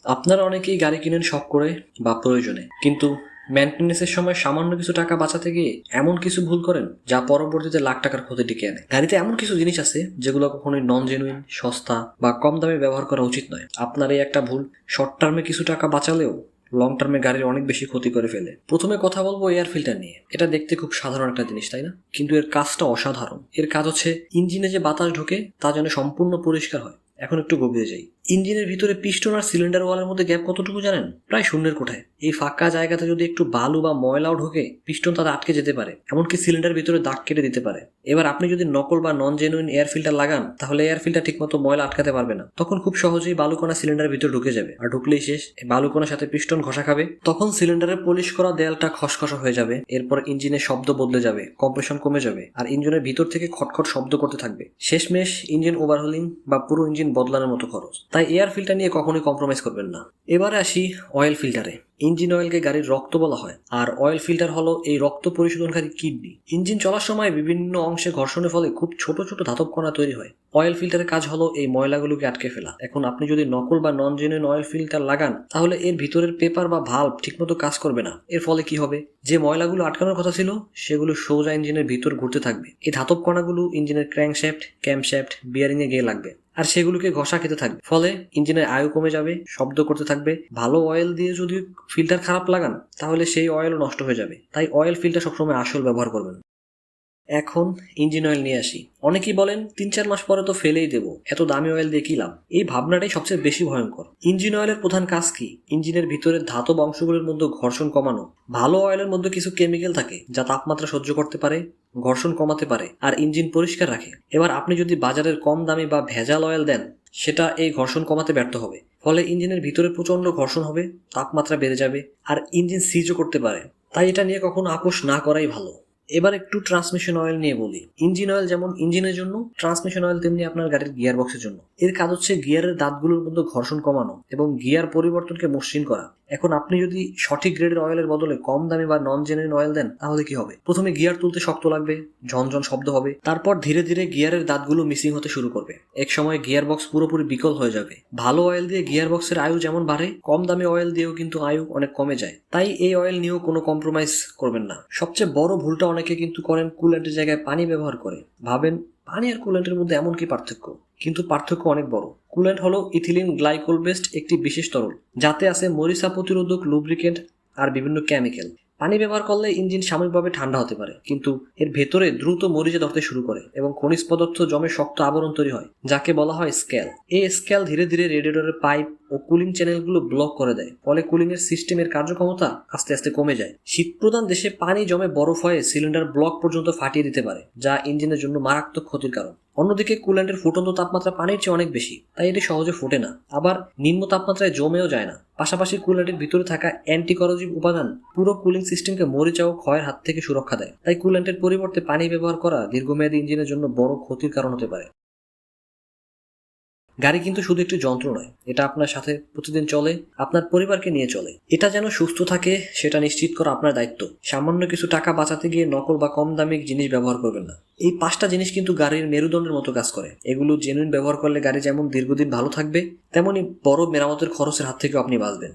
আপনারা অনেকেই গাড়ি কিনেন শখ করে বা প্রয়োজনে, কিন্তু মেনটেন্যান্সের সময় সামান্য কিছু টাকা বাঁচাতে গিয়ে এমন কিছু ভুল করেন যা পরবর্তীতে লাখ টাকার ক্ষতি ডেকে আনে। গাড়িতে এমন কিছু জিনিস আছে যেগুলো কখনোই নন জেনুইন, সস্তা বা কম দামে ব্যবহার করা উচিত নয়। আপনার এই একটা ভুল শর্ট টার্মে কিছু টাকা বাঁচালেও লং টার্মে গাড়ির অনেক বেশি ক্ষতি করে ফেলে। প্রথমে কথা বলবো এয়ার ফিল্টার নিয়ে। এটা দেখতে খুব সাধারণ একটা জিনিস, তাই না? কিন্তু এর কাজটা অসাধারণ। এর কাজ হচ্ছে ইঞ্জিনে যে বাতাস ঢোকে তা যেন সম্পূর্ণ পরিষ্কার হয়। এখন একটু গভীরে যাই। ইঞ্জিনের ভিতরে পিস্টন আর সিলিন্ডার ওয়ালের মধ্যে গ্যাপ কতটুকু জানেন? প্রায় শূন্যের কোঠায়। এই ফাঁকা জায়গাতে যদি একটু বালু বা ময়লাও ঢোকে, পিস্টন তাতে আটকে যেতে পারে, এমনকি সিলিন্ডার ভিতরে দাগ কেটে দিতে পারে। এবার আপনি যদি নকল বা নন জেনুইন এয়ার ফিল্টার লাগান, তাহলে এয়ার ফিল্টার ঠিকমতো ময়লা আটকাতে পারবে না। তখন খুব সহজেই বালুকণা সিলিন্ডারের ভিতরে ঢুকে যাবে, আর ঢুকলেই শেষ। এই বালুকণার সাথে পিস্টন ঘষা খাবে, তখন সিলিন্ডারের পলিশ করা দেয়ালটা খসখসা হয়ে যাবে। এরপর ইঞ্জিনের শব্দ বদলে যাবে, কম্প্রেশন কমে যাবে, আর ইঞ্জিনের ভিতর থেকে খটখট শব্দ করতে থাকবে। শেষমেশ ইঞ্জিন ওভারহোলিং বা পুরো ইঞ্জিন বদলানোর মতো খরচ। তাই এয়ার ফিল্টার নিয়ে কখনোই কম্প্রোমাইজ করবেন না। এবারে আসি অয়েল ফিল্টারে। ইঞ্জিন অয়েলকে গাড়ির রক্ত বলা হয়, আর অয়েল ফিল্টার হলো এই রক্ত পরিশোধনকারী কিডনি। ইঞ্জিন চলার সময় বিভিন্ন অংশে ঘর্ষণের ফলে খুব ছোট ছোট ধাতব কণা তৈরি হয়। অয়েল ফিল্টারের কাজ হলো এই ময়লাগুলোকে আটকে ফেলা। এখন আপনি যদি নকল বা নন জেনুইন অয়েল ফিল্টার লাগান, তাহলে এর ভিতরের পেপার বা ভাল্ব ঠিকমতো কাজ করবে না। এর ফলে কি হবে? যে ময়লাগুলো আটকানোর কথা ছিল সেগুলো সোজা ইঞ্জিনের ভিতর ঘুরতে থাকবে। এই ধাতব কণাগুলো ইঞ্জিনের ক্র্যাঙ্কশ্যাফট, ক্যামশ্যাফট, বিয়ারিং এ গিয়ে লাগবে, আর সেগুলোকে ঘষা খেতে থাকবে। ফলে ইঞ্জিনের আয়ু কমে যাবে, শব্দ করতে থাকবে। ভালো অয়েল দিয়ে যদি ফিল্টার খারাপ লাগান, তাহলে সেই অয়েলও নষ্ট হয়ে যাবে। তাই অয়েল ফিল্টার সবসময় আসল ব্যবহার করবেন। এখন ইঞ্জিন অয়েল নিয়ে আসি। অনেকেই বলেন ৩-৪ মাস পরে তো ফেলেই দেবো, এত দামি অয়েল দিয়ে কি লাভ? এই ভাবনাটাই সবচেয়ে বেশি ভয়ঙ্কর। ইঞ্জিন অয়েলের প্রধান কাজ কি? ইঞ্জিনের ভিতরের ধাতব অংশগুলোর মধ্যে ঘর্ষণ কমানো। ভালো অয়েলের মধ্যে কিছু কেমিক্যাল থাকে যা তাপমাত্রা সহ্য করতে পারে, ঘর্ষণ কমাতে পারে, আর ইঞ্জিন পরিষ্কার রাখে। এবার আপনি যদি বাজারের কম দামি বা ভেজাল অয়েল দেন, সেটা এই ঘর্ষণ কমাতে ব্যর্থ হবে। ফলে ইঞ্জিনের ভিতরে প্রচন্ড ঘর্ষণ হবে, তাপমাত্রা বেড়ে যাবে, আর ইঞ্জিন সিজও করতে পারে। তাই এটা নিয়ে কখনো আপোষ না করাই ভালো। এবার একটু ট্রান্সমিশন অয়েল নিয়ে বলি। ইঞ্জিন অয়েল যেমন ইঞ্জিনের জন্য, ট্রান্সমিশন অয়েল তেমনি আপনার গাড়ির গিয়ার বক্সের জন্য। এর কাজ হচ্ছে গিয়ারের দাঁতগুলোর মধ্যে ঘর্ষণ কমানো এবং গিয়ার পরিবর্তনকে মসৃণ করা। এখন আপনি যদি সঠিক গ্রেডের অয়েলের বদলে কম দামি বা নন জেনুইন অয়েল দেন, তাহলে কি হবে? প্রথমে গিয়ার তুলতে শক্ত লাগবে, ঝনঝন শব্দ হবে, তারপর ধীরে ধীরে গিয়ারের দাঁতগুলো মিসিং হতে শুরু করবে। এক সময় গিয়ার বক্স পুরোপুরি বিকল হয়ে যাবে। ভালো অয়েল দিয়ে গিয়ার বক্সের আয়ু যেমন বাড়ে, কম দামি অয়েল দিয়েও কিন্তু আয়ু অনেক কমে যায়। তাই এই অয়েল নিয়েও কোনো কম্প্রোমাইজ করবেন না। সবচেয়ে বড় ভুলটা অনেকে কিন্তু করেন, কুলেন্টের জায়গায় পানি ব্যবহার করে। ভাবেন পানি আর কুলেন্টের মধ্যে এমন কি পার্থক্য? কিন্তু পার্থক্য অনেক বড়। কুলেন্ট হলো ইথিলিন গ্লাইকোল বেসড একটি বিশেষ তরল, যাতে আছে মরিচা প্রতিরোধক, লুব্রিকেন্ট আর বিভিন্ন কেমিক্যাল। পানি ব্যবহার করলে ইঞ্জিন সাময়িকভাবে ঠান্ডা হতে পারে, কিন্তু এর ভেতরে দ্রুত মরিচা ধরতে শুরু করে এবং খনিজ পদার্থ জমে শক্ত আবরণ তৈরি হয়, যাকে বলা হয় স্ক্যাল। এই স্ক্যাল ধীরে ধীরে রেডিয়েটরের পাইপ ও কুলিং চ্যানেলগুলো ব্লক করে দেয়। ফলে কুলিং এর সিস্টেমের কার্যক্ষমতা আস্তে আস্তে কমে যায়। শীতপ্রধান দেশে পানি জমে বরফ হয়ে সিলিন্ডার ব্লক পর্যন্ত ফাটিয়ে দিতে পারে, যা ইঞ্জিনের জন্য মারাত্মক ক্ষতির কারণ। অন্যদিকে কুল্যান্টের ফুটন্ত তাপমাত্রা পানির চেয়ে অনেক বেশি, তাই এটি সহজে ফোটে না, আবার নিম্ন তাপমাত্রায় জমেও যায় না। পাশাপাশি কুল্যান্টের ভিতরে থাকা অ্যান্টিকরোজিভ উপাদান পুরো কুলিং সিস্টেমকে মরিচা ও ক্ষয়ের হাত থেকে সুরক্ষা দেয়। তাই কুল্যান্টের পরিবর্তে পানি ব্যবহার করা দীর্ঘমেয়াদী ইঞ্জিনের জন্য বড় ক্ষতির কারণ হতে পারে। গাড়ি কিন্তু শুধু একটি যন্ত্র নয়, এটা আপনার সাথে প্রতিদিন চলে, আপনার পরিবারকে নিয়ে চলে। এটা যেন সুস্থ থাকে সেটা নিশ্চিত করা আপনার দায়িত্ব। সামান্য কিছু টাকা বাঁচাতে গিয়ে নকল বা কম দামি জিনিস ব্যবহার করবেন না। এই 5টা জিনিস কিন্তু গাড়ির মেরুদণ্ডের মতো কাজ করে। এগুলো জেনুইন ব্যবহার করলে গাড়ি যেমন দীর্ঘদিন ভালো থাকবে, তেমনি বড় মেরামতের খরচের হাত থেকেও আপনি বাঁচবেন।